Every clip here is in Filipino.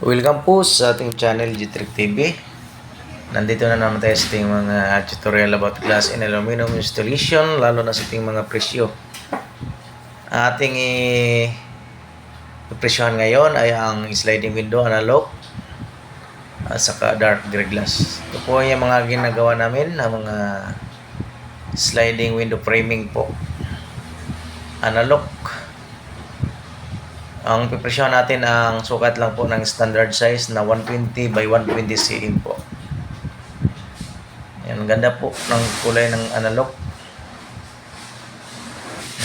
Welcome po sa ating channel G-Trick TV. Nandito na naman tayo sa ating mga tutorial about glass and aluminum installation, lalo na sa ating mga presyo. Ating presyohan ngayon ay ang sliding window analog at saka dark gray glass. Ito po yung mga ginagawa namin na mga sliding window framing po. Analog. Ang pipresyohan natin ang sukat lang po ng standard size na 120 by 120 cm po. Yan, ganda po ng kulay ng analog.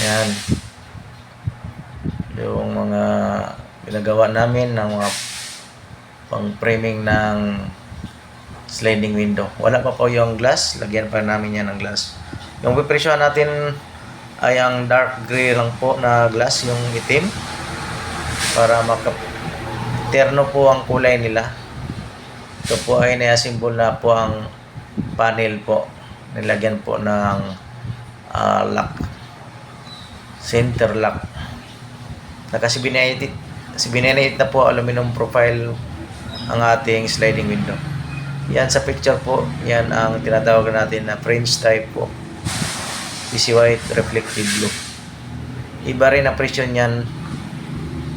Yan. Yung mga ginagawa namin ng mga pang-framing ng sliding window. Wala pa po yung glass, lagyan pa namin yan ng glass. Yung pipresyohan natin ay ang dark gray lang po na glass, yung itim. Para terno po ang kulay nila. Ito po ay nasimbol na po ang panel po. Nilagyan po ng lock. Center lock. Nakasibinayit na po aluminum profile ang ating sliding window. Yan sa picture po. Yan ang tinatawag natin na French type po. PC white reflective blue. Iba rin ang presyo niyan.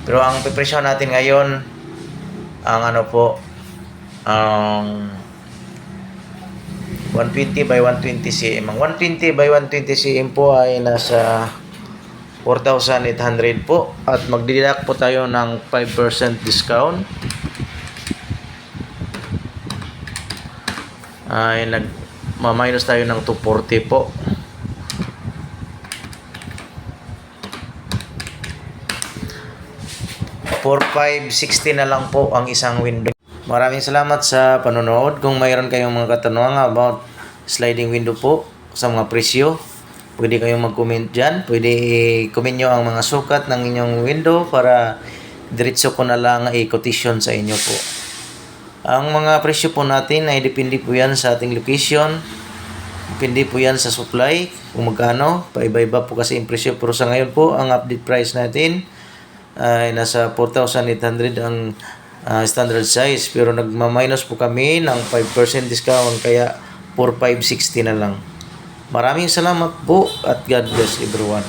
Pero ang pipresyon natin ngayon ang ano po ang 120 by 120 cm. Ang 120 by 120 cm po ay nasa 4,800 po at magdideduct po tayo ng 5% discount. Ay nagma-minus tayo ng 240 po. 4,560 na lang po ang isang window. Maraming salamat sa panonood. Kung mayroon kayong mga katanungan about sliding window po sa mga presyo, pwede kayong mag-comment dyan. Pwede i-comment nyo ang mga sukat ng inyong window para diretso ko na lang i-quotation sa inyo po. Ang mga presyo po natin ay depende po yan sa ating location. Depende po yan sa supply. Kung magkano, paiba-iba po kasi yung presyo. Pero sa ngayon po, ang update price natin ay nasa 4,800 ang standard size, pero nagma-minus po kami ng 5% discount, kaya 4,560 na lang. Maraming salamat po at God bless everyone.